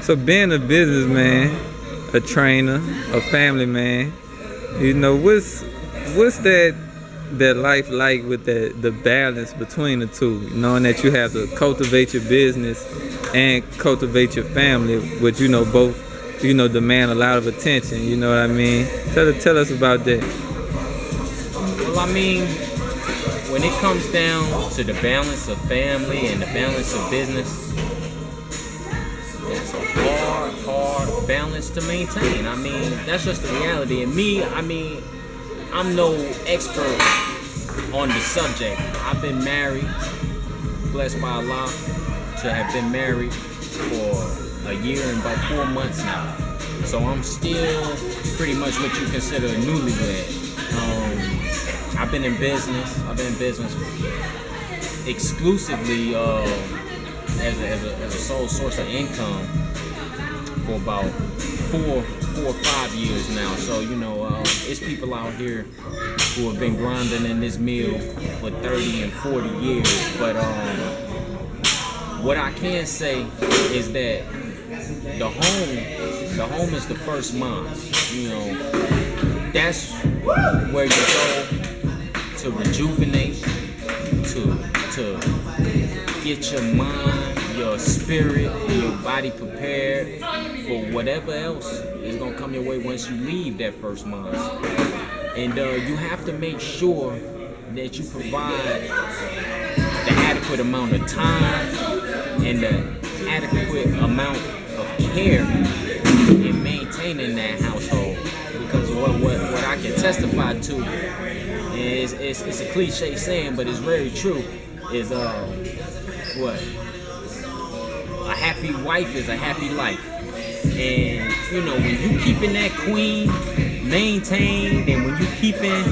So being a businessman, a trainer, a family man, you know, what's that life like with the balance between the two, knowing that you have to cultivate your business and cultivate your family, which, you know, both, you know, demand a lot of attention, you know what I mean? Tell us about that. Well, I mean, when it comes down to the balance of family and the balance of business, it's a hard balance to maintain. I mean, that's just the reality. And me, I mean, I'm no expert on the subject. I've been married, blessed by Allah, to have been married for a year and about 4 months now. So I'm still pretty much what you consider a newlywed. I've been in business exclusively as a sole source of income for about four or 5 years now. So, you know, it's people out here who have been grinding in this mill for 30 and 40 years. But what I can say is that the home is the first mind. You know, that's where you go to rejuvenate, to get your mind, your spirit, and your body prepared for whatever else is gonna come your way once you leave that first month. And you have to make sure that you provide the adequate amount of time and the adequate amount of care in maintaining that household. Because what I can testify to is, it's a cliche saying, but it's very true, is what? A happy wife is a happy life. And you know, when you keeping that queen maintained, and when you keeping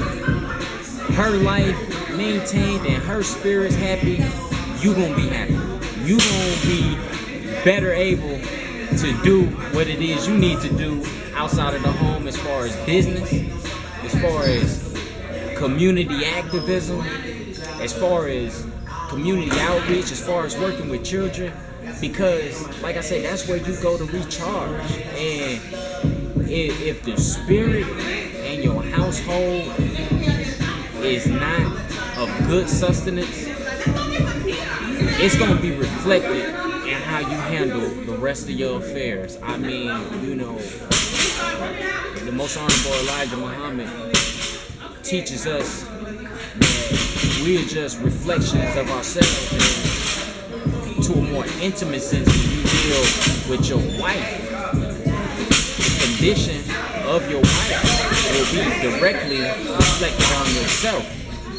her life maintained and her spirits happy, you gonna be happy. You gonna be better able to do what it is you need to do outside of the home, as far as business, as far as community activism, as far as community outreach, as far as working with children. Because, like I said, that's where you go to recharge. And if the spirit and your household is not of good sustenance, it's going to be reflected in how you handle the rest of your affairs. I mean, you know, the Most Honorable Elijah Muhammad teaches us that we are just reflections of ourselves. To a more intimate sense, when you deal with your wife, the condition of your wife will be directly reflected on yourself.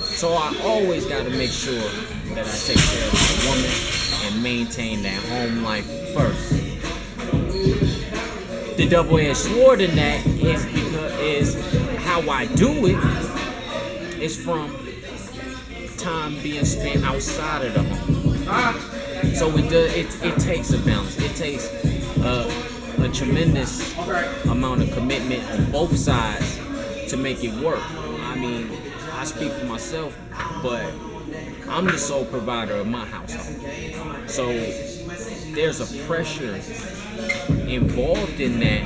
So I always got to make sure that I take care of my woman and maintain that home life first. The double-edged sword in that is how I do it is from time being spent outside of the home. So it takes a balance. It takes a tremendous amount of commitment on both sides to make it work. I mean, I speak for myself, but I'm the sole provider of my household. So there's a pressure involved in that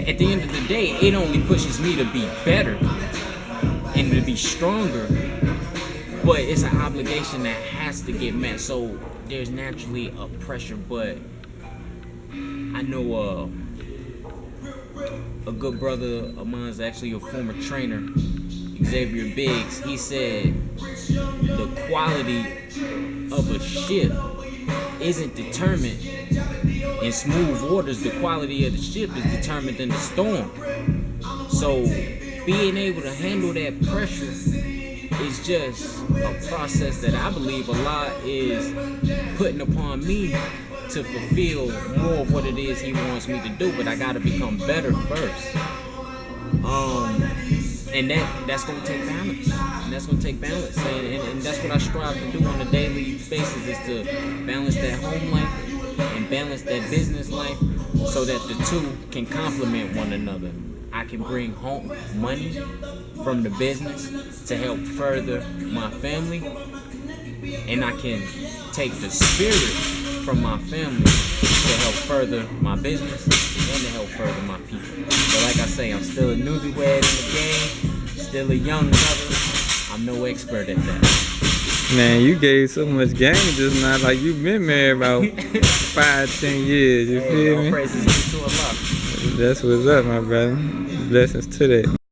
at the end of the day, it only pushes me to be better and to be stronger. But it's an obligation that has to get met. So there's naturally a pressure. But I know a good brother of mine is actually a former trainer, Xavier Biggs. He said the quality of a ship isn't determined in smooth waters. The quality of the ship is determined in the storm. So being able to handle that pressure is just a process that I believe Allah is putting upon me to fulfill more of what it is He wants me to do. But I gotta become better first. And that's gonna take balance. And that's gonna take balance. And that's what I strive to do on a daily basis, is to balance that home life and balance that business life, so that the two can complement one another. I can bring home money from the business to help further my family, and I can take the spirit from my family to help further my business and to help further my people. But like I say, I'm still a newlywed in the game, still a young brother. I'm no expert at that. Man, you gave so much game just now, like you been married about 5-10 years. You feel me? All praises to Allah. That's what's up, my brother. Blessings to that.